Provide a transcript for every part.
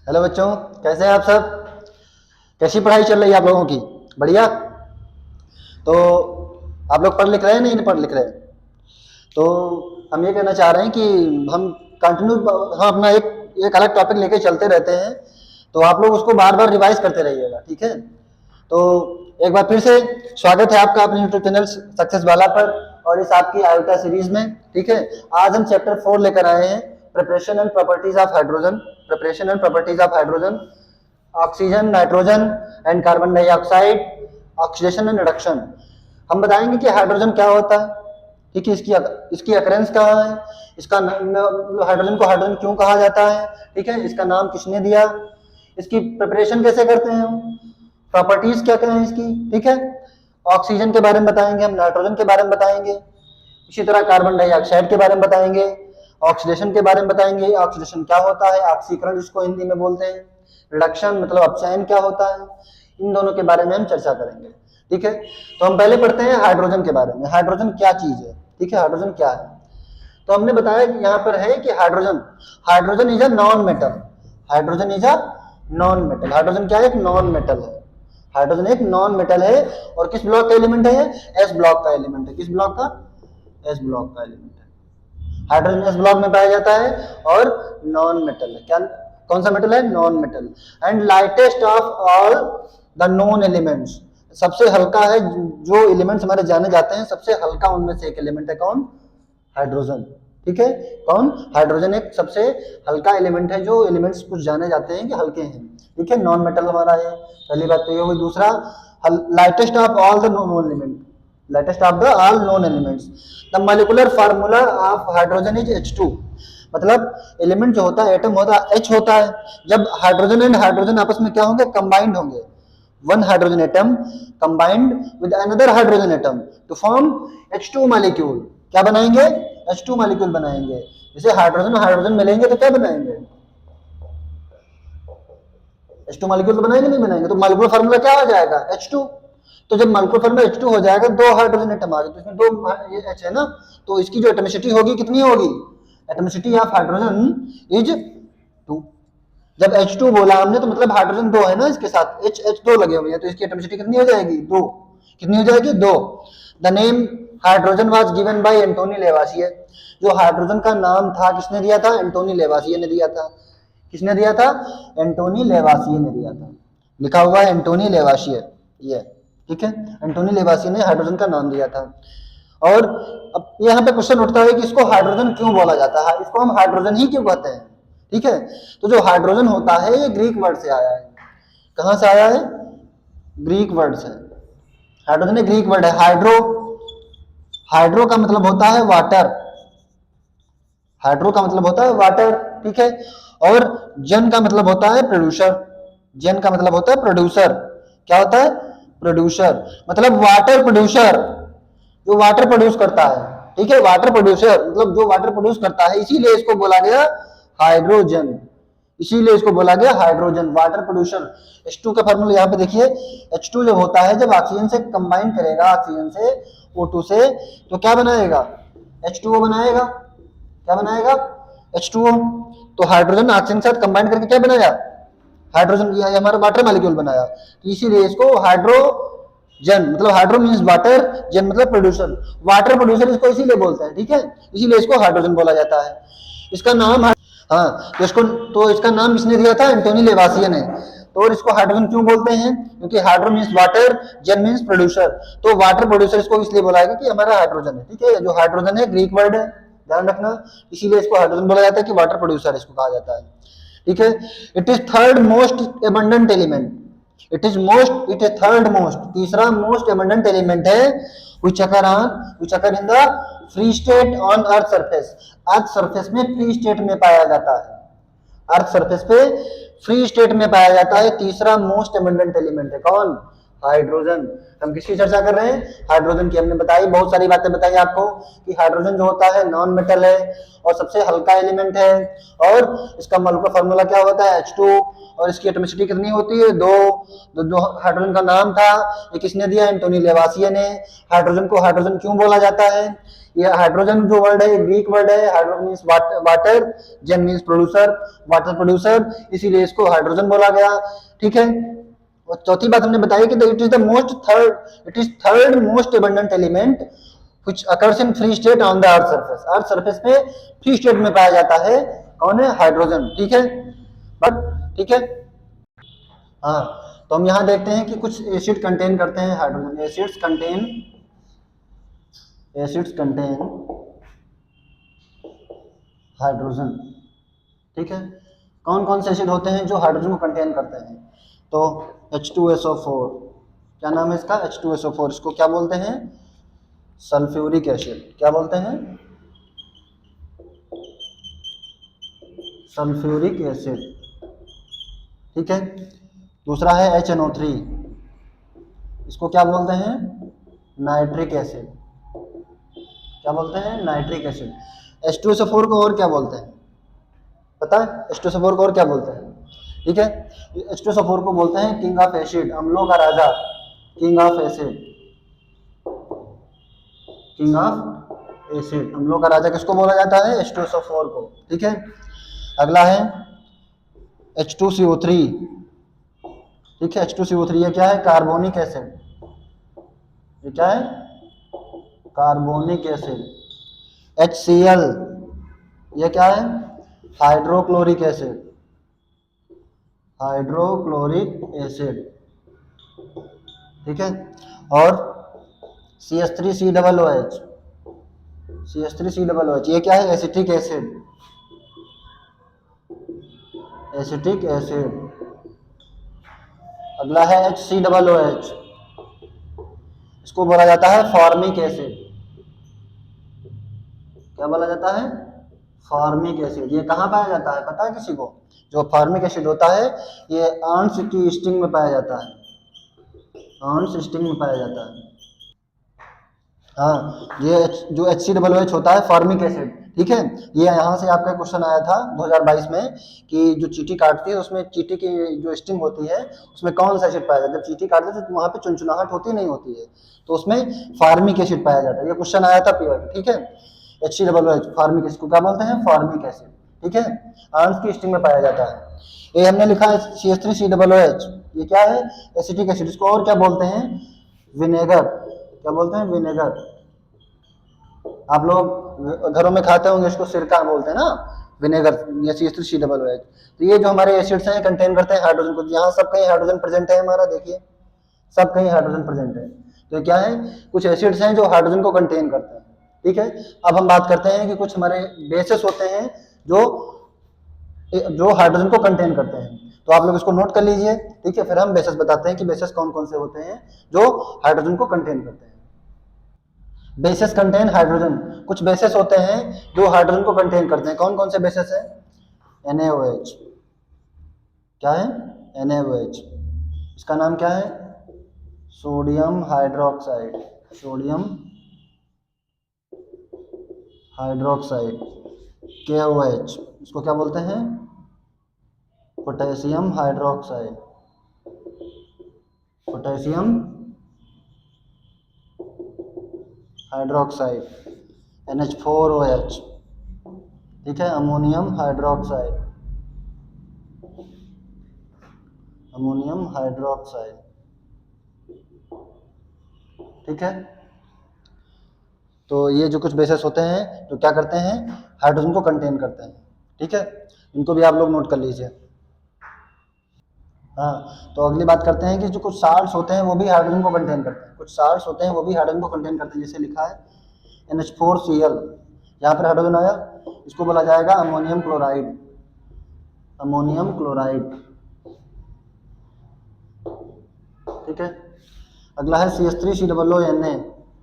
Hello बच्चों, कैसे हैं आप सब? कैसी पढ़ाई चल रही है आप लोगों की? बढ़िया। तो आप लोग पढ़ लिख रहे हैं, नहीं पढ़ लिख रहे हैं? तो हम ये कहना चाह रहे हैं कि हम कंटिन्यू हम अपना एक अलग टॉपिक लेके चलते रहते हैं, तो आप लोग उसको बार बार रिवाइज करते रहिएगा, ठीक है? तो एक बार फिर से स्वागत है आपका अपने यूट्यूब चैनल सक्सेस वाला पर और इस आपकी आयोटा सीरीज में, ठीक है? आज हम चैप्टर 4 लेकर आए हैं, preparation and properties of hydrogen. Preparation and properties of hydrogen, oxygen, nitrogen and carbon dioxide, oxidation and reduction. हम बताएंगे कि हाइड्रोजन क्या होता है, ठीक है? इसकी अकरेंस कहाँ है, इसका हाइड्रोजन को हाइड्रोजन क्यों कहा जाता है, ठीक है? इसका नाम किसने दिया, इसकी प्रिपरेशन कैसे करते हैं हम, प्रॉपर्टीज क्या क्या है इसकी, ठीक है? ऑक्सीजन के बारे में बताएंगे, हम नाइट्रोजन के बारे में बताएंगे, इसी तरह कार्बन डाइऑक्साइड के बारे में बताएंगे, ऑक्सीडेशन के बारे में बताएंगे, ऑक्सीडेशन क्या होता है, ऑक्सीकरण जिसको हिंदी में बोलते हैं, रिडक्शन मतलब अपचयन क्या होता है, इन दोनों के बारे में हम चर्चा करेंगे, ठीक है? तो हम पहले पढ़ते हैं हाइड्रोजन के बारे में। हाइड्रोजन क्या चीज है, ठीक है? हाइड्रोजन क्या है? तो हमने बताया कि यहाँ पर है कि hydrogen is a non metal. Hydrogen is a non metal. Hydrogen क्या है? एक नॉन मेटल है। हाइड्रोजन एक नॉन मेटल है और किस ब्लॉक का एलिमेंट है? एस ब्लॉक का एलिमेंट है। किस ब्लॉक का? एस ब्लॉक का एलिमेंट है। हाइड्रोजन एस ब्लॉक में पाया जाता है और नॉन मेटल है। क्या कौन सा मेटल है? Non metal. And lightest of all the known elements, सबसे हल्का है जो एलिमेंट्स हमारे जाने जाते हैं, सबसे हल्का उनमें से एक एलिमेंट है कौन? हाइड्रोजन, ठीक है? कौन? हाइड्रोजन एक सबसे हल्का एलिमेंट है, जो एलिमेंट्स कुछ जाने जाते हैं कि हल्के हैं, ठीक है? नॉन मेटल हमारा है, पहली बात तो ये होगी। दूसरा, lightest of all the known element, lightest of the all known elements. The molecular formula of hydrogen is H2, मतलब एलिमेंट जो होता है, एटम होता है, H होता है। जब हाइड्रोजन एंड हाइड्रोजन आपस में क्या होंगे? कंबाइंड होंगे। One hydrogen atom combined with another hydrogen atom to form H2 molecule. क्या बनाएंगे? H2 मॉलिक्यूल बनाएंगे। जैसे हाइड्रोजन हाइड्रोजन मिलेंगे तो क्या बनाएंगे? H2 मॉलिक्यूल तो बनाएंगे, नहीं बनाएंगे? तो मॉलिक्यूलर फार्मूला क्या हो जाएगा? H2। तो जब मॉलिक्यूलर फार्मूला H2 हो जाएगा, दो हाइड्रोजन एटम आ गए, तो इसमें दो ये H है ना, तो इसकी जो एटमिसिटी होगी कितनी होगी? Atomicity of hydrogen is 2। जब H2 बोला हमने तो मतलब हाइड्रोजन 2 है ना, इसके साथ H2 लगे हुए हैं, तो इसकी एटमिसिटी कितनी हो जाएगी? 2। कितनी हो जाएगी? 2। The name hydrogen was given by Antoine Lavoisier. जो हाइड्रोजन का नाम था किसने दिया था? एंटोनी लेवासियर ने दिया था। किसने दिया था? एंटोनी लेवासियर ने दिया था। लिखा हुआ है एंटोनी लेवासियर, ये, ठीक है? एंटोनी लेवासियर ने हाइड्रोजन का नाम दिया था। और अब यहाँ पे क्वेश्चन उठता है कि इसको हाइड्रोजन क्यों बोला जाता है, इसको हम हाइड्रोजन ही क्यों कहते हैं, ठीक है? तो जो हाइड्रोजन होता है ये ग्रीक वर्ड से आया है। कहां से आया है? ग्रीक वर्ड से। हाइड्रोजन एक ग्रीक वर्ड है। हाइड्रो का मतलब होता है वाटर। हाइड्रो का मतलब होता है वाटर, ठीक है? और जन का मतलब होता है प्रोड्यूसर। जन का मतलब होता है प्रोड्यूसर। क्या होता है? प्रोड्यूसर, मतलब वाटर प्रोड्यूसर, जो वाटर प्रोड्यूस करता है, ठीक है? वाटर प्रोड्यूसर मतलब जो वाटर प्रोड्यूस करता है, इसीलिए इसको बोला गया हाइड्रोजन। इसीलिए इसको बोला गया हाइड्रोजन, वाटर प्रोड्यूसर। H2 का फॉर्मूला यहाँ पे देखिए। H2 जब होता है, जब ऑक्सीजन से कंबाइन करेगा, ऑक्सीजन से O2 से, तो क्या बनाएगा? H2O बनाएगा। क्या बनाएगा? H2O। तो हाइड्रोजन ऑक्सीजन के साथ कंबाइन करके क्या बनाया? हाइड्रोजन, ये हमारा वाटर मॉलिक्यूल बनाया। तो इसीलिए इसको हाइड्रोजन, मतलब हाइड्रो मींस वाटर, जन मतलब प्रोड्यूसर। वाटर प्रोड्यूसर इसको इसीलिए बोलते हैं, ठीक है? इसीलिए इसको हाइड्रोजन बोला जाता है। इसका नाम, हाँ, तो इसका नाम किसने दिया था? एंटोनी लेवासियर ने। तो और इसको हाइड्रोजन क्यों बोलते हैं? क्योंकि हाइड्रो मींस वाटर, जन मींस प्रोड्यूसर। तो वाटर प्रोड्यूसर इसको इसलिए बोला है कि हमारा हाइड्रोजन है, ठीक है? जो हाइड्रोजन है ग्रीक वर्ड है, ध्यान रखना। इसीलिए इसको हाइड्रोजन बोला जाता है कि वाटर प्रोड्यूसर इसको कहा जाता है, ठीक है? It is third most abundant element. It is third most, तीसरा मोस्ट एबंडेंट एलिमेंट है which occur in the free state on earth surface। Earth surface में फ्री स्टेट में पाया जाता है। अर्थ सरफेस पे फ्री स्टेट में पाया जाता है। तीसरा मोस्ट एबंडेंट एलिमेंट है कौन? हाइड्रोजन। हम किसकी चर्चा कर रहे हैं? हाइड्रोजन की। हमने बताई, बहुत सारी बातें बताई आपको कि हाइड्रोजन जो होता है नॉन मेटल है और सबसे हल्का एलिमेंट है, और इसका मॉलिक्यूलर फार्मूला क्या होता है? H2, और इसकी एटॉमिसिटी कितनी होती है? 2। जो हाइड्रोजन का नाम था ये किसने दिया? एंटोनी लेवासिए ने। हाइड्रोजन को हाइड्रोजन क्यों बोला जाता है? ये हाइड्रोजन जो वर्ड है ग्रीक वर्ड है। हाइड्रो मींस वाटर, जेन मींस प्रोड्यूसर, वाटर प्रोड्यूसर, इसीलिए इसको हाइड्रोजन बोला गया। ठीक है। और चौथी बात हमने बताई कि it is third most abundant element which occurs in free state on the earth surface. Earth surface पे फ्री स्टेट में पाया जाता है। कौन है? हाइड्रोजन। ठीक है, बट ठीक है। हाँ, तो हम यहां देखते हैं कि कुछ एसिड कंटेन करते हैं हाइड्रोजन। Acids contain hydrogen. ठीक है। कौन कौन से एसिड होते हैं जो हाइड्रोजन को कंटेन करते हैं? तो H2SO4, क्या नाम है इसका? H2SO4। इसको क्या बोलते हैं? Sulphuric acid. क्या बोलते हैं? Sulphuric acid. ठीक है। दूसरा है HNO3, इसको क्या बोलते हैं? Nitric acid. क्या बोलते हैं? Nitric acid. H2SO4 को और क्या बोलते हैं पता है? H2SO4 को और क्या बोलते हैं? ठीक है, H2SO4 को बोलते हैं किंग ऑफ एसिड, अम्लों का राजा। King of acid, king of acid, अम्लों का राजा किसको बोला जाता है? H2SO4 को। ठीक है। अगला है H2CO3। ठीक है, H2CO3 ये क्या है? Carbonic acid. ये क्या है? Carbonic acid. HCl ये क्या है? Hydrochloric acid. Hydrochloric acid. ठीक है। और CH3COOH। CH3COOH ये क्या है? Acetic acid. Acetic acid. अगला है HCOOH, इसको बोला जाता है फॉर्मिक एसिड। क्या बोला जाता है? Formic acid. ये कहाँ पाया जाता है पता है किसी को? जो फॉर्मिक एसिड होता है ये आंस की स्टिंग में पाया जाता है। आंस स्टिंग में पाया जाता है। हाँ, ये जो HCOOH होता है फॉर्मिक एसिड। ठीक है। ये यहाँ से आपका क्वेश्चन आया था 2022 में कि जो चींटी काटती है उसमें चींटी की जो स्टिंग होती है उसमें कौन सा एसिड पाया जाता है? जब चींटी काटते हैं तो वहाँ पे चुनचुनाहट होती नहीं होती है, तो उसमें फार्मिक एसिड पाया जाता है। ये क्वेश्चन आया था प्योर। ठीक है। HCOOH फार्मिक एसिड को क्या बोलते हैं? Formic acid. ठीक है, आंस की स्टिंग में पाया जाता है। ये हमने लिखा है CH3COOH, ये क्या है? Acetic acid. इसको और क्या बोलते हैं? विनेगर। क्या बोलते हैं? विनेगर। आप लोग घरों में खाते होंगे इसको सिरका बोलते हैं ना, विनेगर, या CH3COOH। तो ये जो हमारे एसिड्स हैं कंटेन करते हैं हाइड्रोजन को। यहाँ सब कहीं हाइड्रोजन प्रेजेंट है हमारा, देखिए सब कहीं हाइड्रोजन प्रेजेंट है। तो क्या है? कुछ एसिड्स हैं जो हाइड्रोजन को कंटेन करते हैं। ठीक है। अब हम बात करते हैं कि कुछ हमारे बेसेस होते हैं जो जो हाइड्रोजन को कंटेन करते हैं। तो आप लोग इसको नोट कर लीजिए। ठीक है, फिर हम बेसेस बताते हैं कि बेसेस कौन कौन से होते हैं जो हाइड्रोजन को कंटेन करते हैं। Bases contain hydrogen. कुछ बेसेस होते हैं जो हाइड्रोजन को कंटेन करते हैं। कौन कौन से बेसेस हैं? NaOH। क्या है? NaOH। इसका नाम क्या है? Sodium hydroxide. Sodium hydroxide. KOH, इसको क्या बोलते हैं? Potassium hydroxide. Potassium hydroxide. NH4OH। ठीक है, अमोनियम हाइड्रोक्साइड। Ammonium hydroxide. ठीक है। तो ये जो कुछ बेसेस होते हैं तो क्या करते हैं? हाइड्रोजन को कंटेन करते हैं। ठीक है, इनको भी आप लोग नोट कर लीजिए। हाँ, तो अगली बात करते हैं कि जो कुछ साल्ट्स होते हैं वो भी हाइड्रोजन को कंटेन करते हैं। कुछ साल्ट्स होते हैं वो भी हाइड्रोजन को कंटेन करते हैं। जैसे लिखा है NH4Cl, यहाँ पर हाइड्रोजन आया, इसको बोला जाएगा अमोनियम क्लोराइड। Ammonium chloride. ठीक है। अगला है CH3COONA।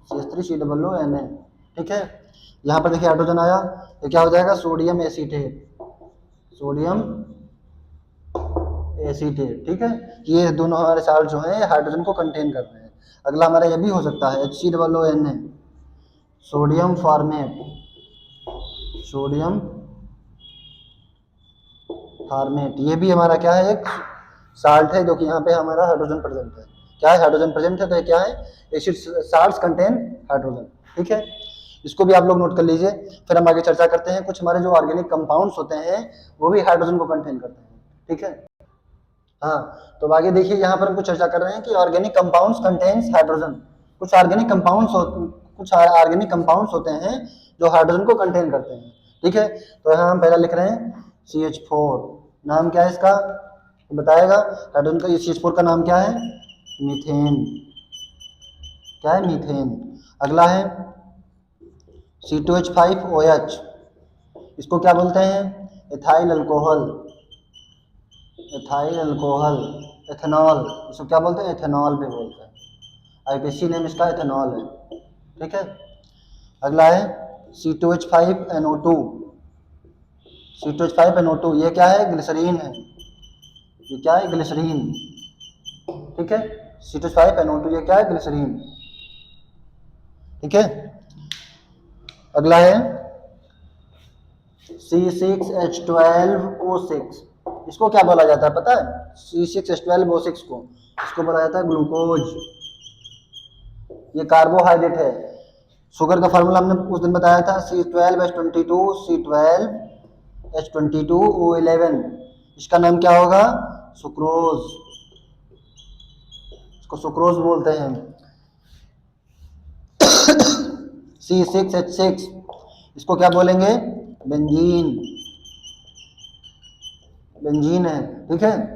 CH3COONA। ठीक है, यहाँ पर देखिए हाइड्रोजन आया, ये क्या हो जाएगा? Sodium acetate. सोडियम एसीटेट, ठीक है। ये दोनों हमारे साल्ट जो हैं हाइड्रोजन को कंटेन करते हैं। अगला हमारा ये भी हो सकता है HCOONA, sodium format, sodium format, ये भी हमारा क्या है, एक साल्ट है जो कि यहाँ पे हमारा हाइड्रोजन प्रेजेंट है। क्या है, हाइड्रोजन प्रेजेंट है, तो ये क्या है, एसिड साल्ट्स कंटेन हाइड्रोजन, ठीक है। इसको भी आप लोग नोट कर लीजिए। फिर हम आगे चर्चा करते हैं, कुछ हमारे जो ऑर्गेनिक कंपाउंड्स होते हैं वो भी हाइड्रोजन को कंटेन करते हैं, ठीक है। हाँ, तो आगे देखिए, यहाँ पर हम कुछ चर्चा कर रहे हैं कि ऑर्गेनिक कंपाउंड्स कंटेन्स हाइड्रोजन। कुछ ऑर्गेनिक कंपाउंड्स होते हैं जो हाइड्रोजन को कंटेन करते हैं, ठीक है। तो यहाँ हम पहला लिख रहे हैं CH4, नाम क्या है इसका बताएगा। हाइड्रोजन का CH4 का नाम क्या है, मीथेन, क्या है, मीथेन। अगला है C2H5OH, इसको क्या बोलते हैं, ethyl alcohol, ethyl alcohol, ethanol, इसको क्या बोलते हैं, एथेनॉल भी बोलते हैं। IPC नेम इसका एथेनॉल है, ठीक है। अगला है C2H5NO2, C2H5NO2, ये क्या है, ग्लिसरीन है, ये क्या है, ग्लिसरीन, ठीक है। C2H5NO2 ये क्या है, ग्लिसरीन, ठीक है। अगला है C6H12O6, इसको क्या बोला जाता है पता है, C6H12O6 को इसको बोला जाता है ग्लूकोज। ये कार्बोहाइड्रेट है। शुगर का फार्मूला हमने उस दिन बताया था, C12H22, C12H22O11, इसका नाम क्या होगा, सुक्रोज, इसको सुक्रोज बोलते हैं। C6H6, इसको क्या बोलेंगे, बेंजीन, बेंजीन है, ठीक है।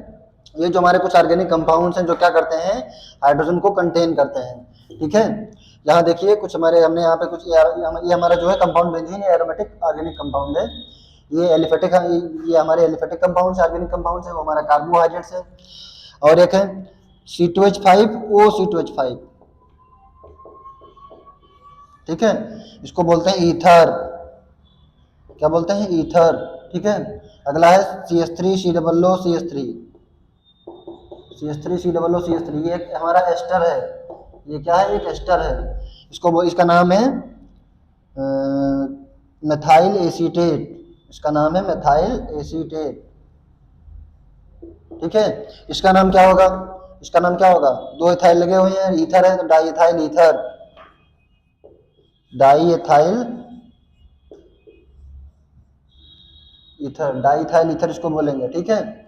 ये जो हमारे कुछ ऑर्गेनिक कंपाउंड्स हैं जो क्या करते हैं, हाइड्रोजन को कंटेन करते हैं, ठीक है। यहाँ देखिए कुछ हमारे, हमने यहाँ पे कुछ, ये हमारा जो है कंपाउंड बेंजीन, ये एरोमेटिक ऑर्गेनिक कंपाउंड है। ये एलिफेटिक, ये हमारे एलिफेटिक कंपाउंड्स, ऑर्गेनिक कंपाउंड्स है, वो हमारा कार्बोहाइड्रेट्स है। और एक है C2H5O, ठीक है, इसको बोलते हैं ईथर, क्या बोलते हैं, ईथर, ठीक है। अगला है CH3COOCH3, CH3COOCH3, ये हमारा एस्टर है, ये क्या है, एक एस्टर है। इसका नाम है मेथाइल एसीटेट, इसका नाम है मेथाइल एसीटेट, ठीक है। इसका नाम क्या होगा, इसका नाम क्या होगा, दो इथाइल लगे हुए हैं, ईथर है तो di ethyl ether, di ethyl ether, di ethyl ether इसको बोलेंगे, ठीक है।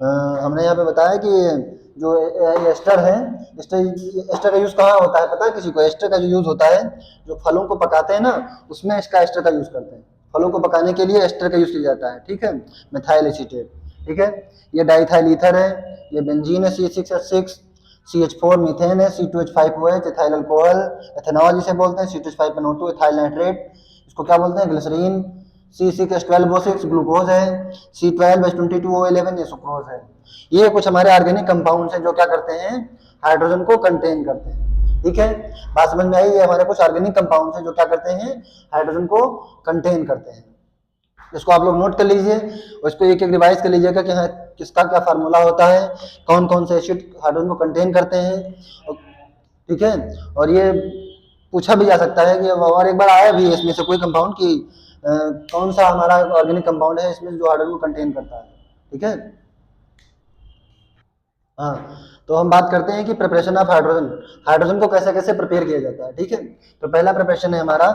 हमने यहाँ पे बताया कि जो एस्टर है, एस्टर का यूज कहाँ होता है पता है किसी को, एस्टर का जो यूज होता है, जो फलों को पकाते हैं ना, उसमें इसका एस्टर का यूज करते हैं। फलों को पकाने के लिए एस्टर का यूज किया जाता है, ठीक है, मेथाइल एसीटेट, ठीक है। ये डाइथाइल ईथर है, ये बेंजीन है C6H6, CH4 मीथेन है, C2H5OH एथाइल अल्कोहल, एथेनॉल जिसे बोलते हैं, C2H5NO2 एथाइल नाइट्रेट, इसको क्या बोलते हैं, ग्लिसरीन, C6H12O6 ग्लूकोज है, C12H22O11 ये सुक्रोज है। ये कुछ हमारे ऑर्गेनिक कंपाउंड्स हैं जो क्या करते हैं, हाइड्रोजन को कंटेन करते हैं, ठीक है। बात समझ में आई, ये हमारे कुछ ऑर्गेनिक कंपाउंड्स हैं जो क्या करते हैं, हाइड्रोजन को कंटेन करते हैं। इसको आप लोग नोट कर लीजिए और इसको एक एक रिवाइज कर लीजिएगा कि हाँ किसका क्या फार्मूला होता है, कौन कौन से एसिड हाइड्रोजन को कंटेन करते हैं, ठीक है। और ये पूछा भी जा सकता है कि, और एक बार आया भी इसमें से कोई कंपाउंड की कौन सा हमारा ऑर्गेनिक कंपाउंड है इसमें जो हाइड्रोजन को कंटेन करता है, ठीक है। हाँ, तो हम बात करते हैं कि प्रिपरेशन ऑफ हाइड्रोजन, हाइड्रोजन को कैसे कैसे प्रिपेयर किया जाता है, ठीक है। तो पहला प्रिपरेशन है हमारा,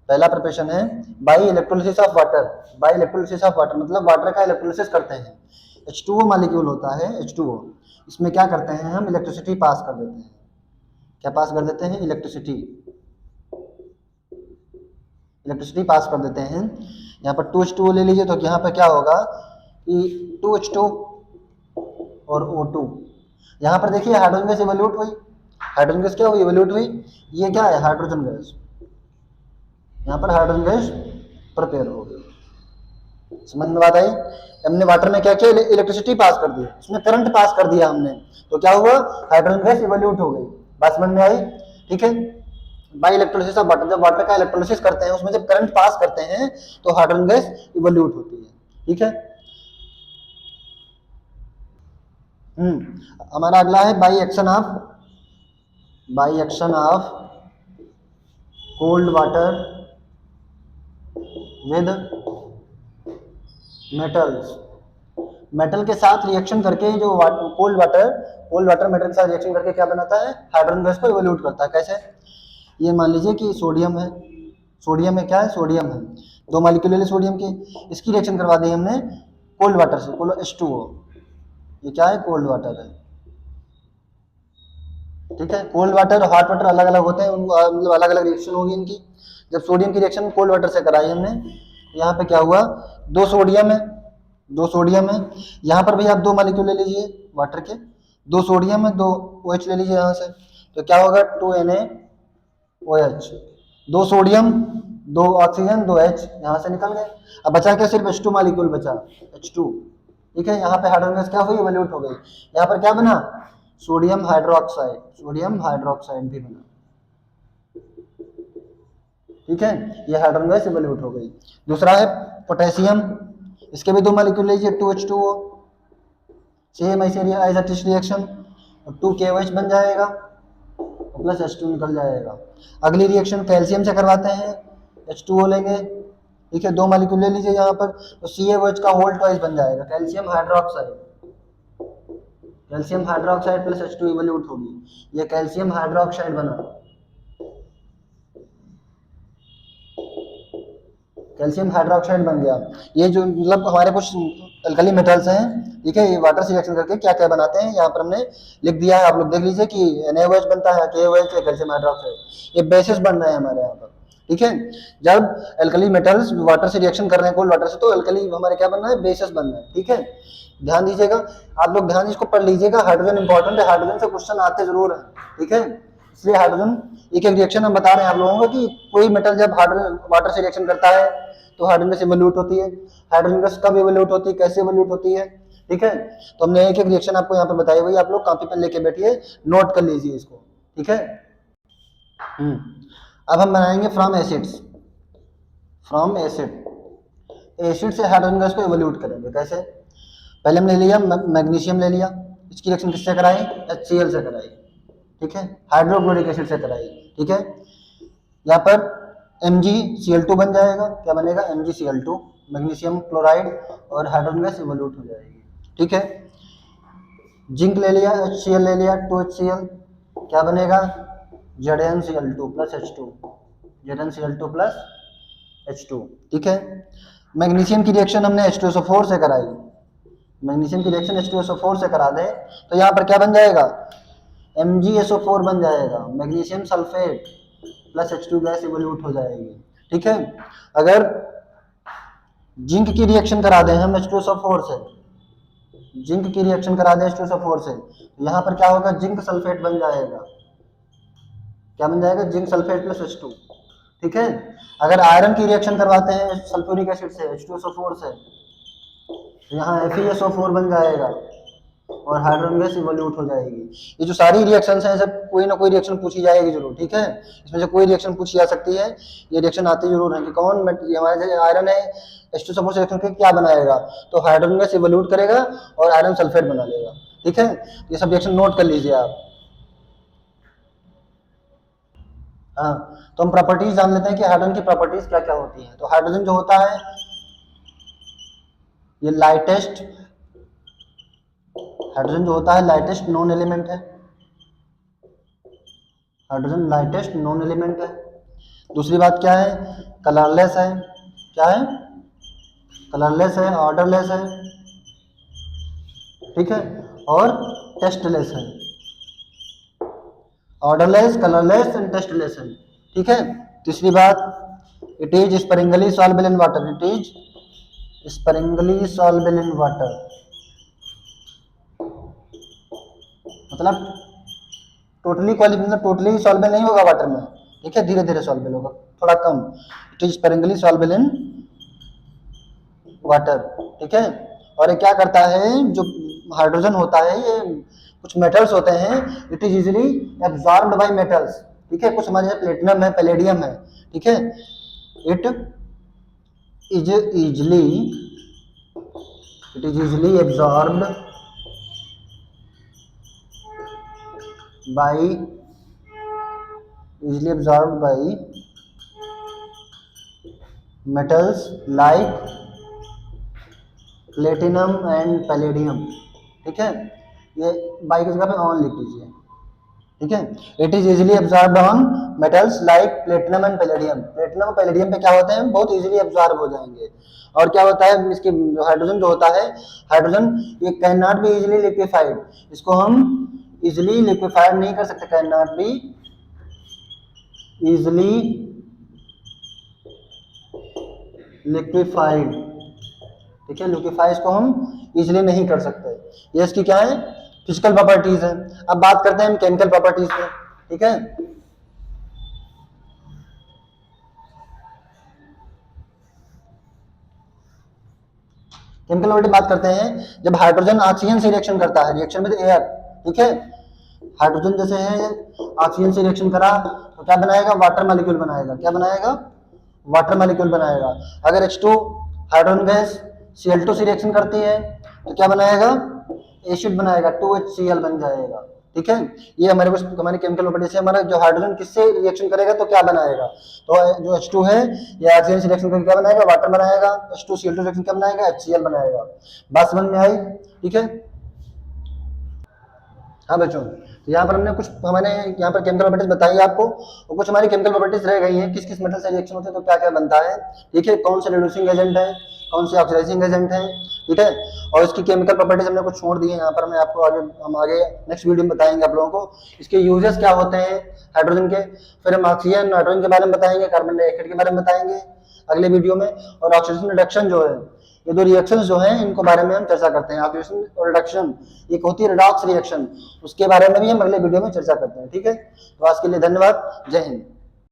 पहला प्रिपरेशन है by electrolysis of water. By electrolysis of water मतलब वाटर का इलेक्ट्रोलिसिस करते हैं। H2O मॉलिक्यूल होता है, H2O, इसमें क्या करते हैं हम, इलेक्ट्रिसिटी पास कर देते हैं। क्या पास कर देते हैं, इलेक्ट्रिसिटी, इलेक्ट्रिसिटी पास कर देते हैं। यहाँ पर 2H2O ले लीजिए, तो यहाँ पर क्या होगा कि 2H2 और O2, यहाँ पर देखिए हाइड्रोजन गैस इवोल्यूट हुई, हाइड्रोजन गैस क्या हुई, इवोल्यूट हुई, ये क्या है, हाइड्रोजन गैस, यहाँ पर हाइड्रोजन गैस प्रिपेयर हो गई। समझ में बात आई, हमने वाटर में क्या किया, इलेक्ट्रिसिटी पास कर दी, इसमें करंट पास कर दिया हमने, तो क्या हुआ, हाइड्रोजन गैस इवोल्यूट हो गई। बात समझ में आई, ठीक है। बाई इलेक्ट्रोलिसिस ऑफ वाटर, जब वाटर का इलेक्ट्रोलिसिस करते हैं उसमें जब करंट पास करते हैं तो हाइड्रोजन गैस इवोल्यूट होती है, ठीक है। हमारा अगला है by action of cold water with metals. Metal के साथ रिएक्शन करके जो कोल्ड वाटर मेटल के साथ रिएक्शन करके क्या बनाता है, हाइड्रोजन गैस को इवोल्यूट करता है। कैसे? ये मान लीजिए कि सोडियम है, सोडियम में क्या है, सोडियम है, 2 मॉलिक्यूल ले सोडियम की, इसकी रिएक्शन करवा दी हमने कोल्ड वाटर से, H2O। ये क्या है, कोल्ड वाटर है। ठीक है, कोल्ड वाटर और हॉट वाटर अलग अलग होते हैं, मतलब अलग अलग रिएक्शन होगी इनकी। जब सोडियम की रिएक्शन कोल्ड वाटर से कराई हमने, यहाँ पे क्या हुआ, 2 सोडियम है, 2 सोडियम है, यहाँ पर भी आप 2 मॉलिक्यूल ले लीजिए वाटर के, 2 सोडियम है, 2 OH ले लीजिए यहाँ से, तो क्या होगा 2NaOH, 2 सोडियम 2 ऑक्सीजन 2 H यहाँ से निकल गए। अब बचा क्या, सिर्फ H2 मॉलिक्यूल बचा, H2। ठीक है, यहाँ पे हाइड्रोजन गैस क्या हुई, इवोल्यूट हो गई। यहाँ पर क्या बना, सोडियम हाइड्रोक्साइड भी बना। ठीक है, ये हाइड्रोजन गैस इवोल्यूट हो गई। दूसरा है पोटेशियम, इसके भी 2 मॉलिक्यूल लीजिए, 2H2O, सेम ऐसे आइसोटोप रिएक्शन, 2KOH बन जाएगा, प्लस H2 निकल जाएगा। अगली रिएक्शन कैल्शियम से करवाते हैं, H2O लेंगे। ठीक है, 2 मॉलिक्यूल ले लीजिए यहाँ पर, तो CaOH का होल ट्वाइस बन जाएगा, calcium hydroxide plus H2 evolute होगी, ये कैल्शियम हाइड्रोक्साइड बना, कैल्शियम हाइड्रोक्साइड बन गया। ये जो मतलब हमारे कुछ अल्कली मेटल्स हैं, ठीक है, ये वाटर से रिएक्शन करके क्या क्या बनाते हैं, यहाँ पर हमने लिख दिया है, आप लोग देख लीजिए कि NaOH बनता है, KOH है, कैल्शियम हाइड्रोक्साइड, ये बेसिस बन रहे हैं हमारे यहाँ पर। ठीक है, जब अल्कली मेटल्स वाटर से रिएक्शन कर रहे हैं कोल्ड वाटर से, तो अल्कली हमारे क्या बनना है, बेसिस बनना है। ठीक है, ध्यान दीजिएगा, आप लोग ध्यान इसको पढ़ लीजिएगा, हाइड्रोजन इंपॉर्टेंट है, हाइड्रोजन से क्वेश्चन आते जरूर है। ठीक है, इसलिए हाइड्रोजन एक एक रिएक्शन हम बता रहे हैं आप लोगों को कि कोई मेटल जब हाइड्रोजन वाटर से रिएक्शन करता है तो हाइड्रोजन गैस इवोल्यूट होती है। हाइड्रोजन गैस कब इवोल्यूट होती है, कैसे इवोल्यूट होती है, ठीक है, तो हमने एक एक रिएक्शन आपको यहाँ पर बताई हुई, आप लोग कॉपी पेन लेके बैठिए, नोट कर लीजिए इसको। ठीक है, अब हम बनाएंगे फ्रॉम एसिड से हाइड्रोजन गैस को इवोल्यूट करेंगे। कैसे? पहले हमने लिया मैग्नीशियम ले लिया, इसकी रिएक्शन किससे कराई, HCl से कराई। ठीक है, हाइड्रोक्लोरिक एसिड से कराई। ठीक है, यहाँ पर MgCl2 बन जाएगा, क्या बनेगा, MgCl2, मैग्नीशियम क्लोराइड और हाइड्रोजन गैस इवोल्यूट हो जाएगी। ठीक है, जिंक ले लिया, HCl ले लिया, 2HCl, क्या बनेगा, ZnCl2 प्लस H2। ठीक है, मैग्नीशियम की रिएक्शन हमने H2SO4 से कराई, मैग्नीशियम की रिएक्शन H2SO4 से करा दे तो यहाँ पर क्या बन जाएगा, MgSO4 बन जाएगा, magnesium sulphate plus H2 gas evolute हो जाएगी। ठीक है, अगर जिंक की रिएक्शन करा दें हम H2SO4 से, जिंक की रिएक्शन करा दें H2SO4 से, तो यहाँ पर क्या होगा, जिंक सल्फेट बन जाएगा, क्या बन जाएगा, जिंक सल्फेट प्लस H2। ठीक है, अगर आयरन की रिएक्शन करवाते हैं सल्फ्यूरिक एसिड से H2SO4 से, तो यहाँ FeSO4 बन जाएगा और हाइड्रोजन गैस इवोल्यूट हो जाएगी। ये जो सारी रिएक्शंस हैं, सब कोई ना कोई रिएक्शन पूछी जाएगी जरूर। ठीक है, इसमें से कोई रिएक्शन पूछी जा सकती है, ये रिएक्शन आती जरूर है कि कौन हमारे आयरन है H2SO4 से रिएक्शन करके क्या बनाएगा, तो हाइड्रोजन गैस इवोल्यूट करेगा और आयरन सल्फेट बना लेगा। ठीक है, ये सब रिएक्शन नोट कर लीजिए आप। हाँ, तो हम प्रॉपर्टीज जान लेते हैं कि हाइड्रोजन की प्रॉपर्टीज क्या क्या होती हैं। तो हाइड्रोजन जो होता है ये लाइटेस्ट, हाइड्रोजन जो होता है लाइटेस्ट नॉन एलिमेंट है, हाइड्रोजन लाइटेस्ट नॉन एलिमेंट है। दूसरी बात क्या है, कलरलेस है, क्या है, कलरलेस है, ऑर्डरलेस है। ठीक है, और टेस्टलेस है, ऑर्डरलेस, कलरलेस एंड टेस्टलेस है। ठीक है, तीसरी बात, it is sparingly soluble in water, it is sparingly soluble in water, मतलब टोटली सॉल्युबल नहीं होगा वाटर में। ठीक है, धीरे धीरे सॉल्युबल होगा, थोड़ा कम। It is sparingly soluble in water. ठीक है, और ये क्या करता है, जो हाइड्रोजन होता है ये कुछ मेटल्स होते हैं, it is easily absorbed bye metals. ठीक है, कुछ हमारे प्लेटिनम है, पैलेडियम है। ठीक है, it is easily absorbed by easily absorbed by metals like platinum and palladium. ठीक है, ये बाई की जगह पे ऑन लिख दीजिए। ठीक है, it is easily absorbed on metals like platinum and palladium. Platinum और पैलेडियम पे क्या होते हैं, बहुत इजीली एब्जॉर्ब हो जाएंगे। और क्या होता है, इसकी जो हाइड्रोजन जो होता है, हाइड्रोजन ये can not be easily liquefied, इसको हम इजिली लिक्विफाइड नहीं कर सकते, can not be easily liquefied. ठीक है, लिक्विफाई इसको हम इजिली नहीं कर सकते। ये इसकी क्या है, फिजिकल प्रॉपर्टीज है। अब बात करते हैं हम केमिकल प्रॉपर्टीज पे। ठीक है, केमिकल प्रॉपर्टी बात करते हैं, जब हाइड्रोजन ऑक्सीजन से रिएक्शन करता है, रिएक्शन विद एयर। ठीक है, हाइड्रोजन जैसे है ऑक्सीजन से रिएक्शन करा तो क्या बनाएगा, वाटर मॉलिक्यूल बनाएगा। क्या बनाएगा, वाटर मॉलिक्यूल बनाएगा। अगर H2 हाइड्रोजन गैस Cl2 से रिएक्शन करती है तो क्या बनाएगा, एसिड बनाएगा, 2HCl बन जाएगा। ठीक है, ये हमारे कुछ हमारी केमिकल प्रॉपर्टीज है। हमारा जो हाइड्रोजन किससे रिएक्शन करेगा तो क्या बनाएगा, तो जो H2 है ये ऑक्सीजन से रिएक्शन करके क्या बनाएगा, वाटर बनाएगा। H2Cl2 रिएक्शन क्या बनाएगा, HCl बनाएगा। बात समझ में आई। ठीक है, हाँ बच्चों, तो यहाँ पर हमने कुछ हमारे यहाँ पर केमिकल प्रॉपर्टीज बताई आपको, और कुछ हमारी केमिकल प्रॉपर्टीज रह गई हैं, किस किस मेटल से रिएक्शन होते हैं तो क्या क्या बनता है। ठीक है, कौन से रिड्यूसिंग एजेंट है, कौन से ऑक्सीडाइजिंग एजेंट है। ठीक है, और इसकी केमिकल प्रॉपर्टीज हमने कुछ छोड़ दी है यहाँ पर। मैं आपको हम आगे नेक्स्ट वीडियो में बताएंगे आप लोगों को इसके यूजेस क्या होते हैं हाइड्रोजन के। फिर हम ऑक्सीजन नाइट्रोजन के बारे में बताएंगे, कार्बन डाइऑक्साइड के बारे में बताएंगे अगले वीडियो में। और ऑक्सीडेशन रिडक्शन जो है, ये दो रिएक्शंस जो हैं इनको बारे में हम चर्चा करते हैं। ऑक्सीडेशन और रिडक्शन, एक होती है रिडॉक्स रिएक्शन, उसके बारे में भी हम अगले वीडियो में चर्चा करते हैं। ठीक है, तो आज के लिए धन्यवाद, जय हिंद।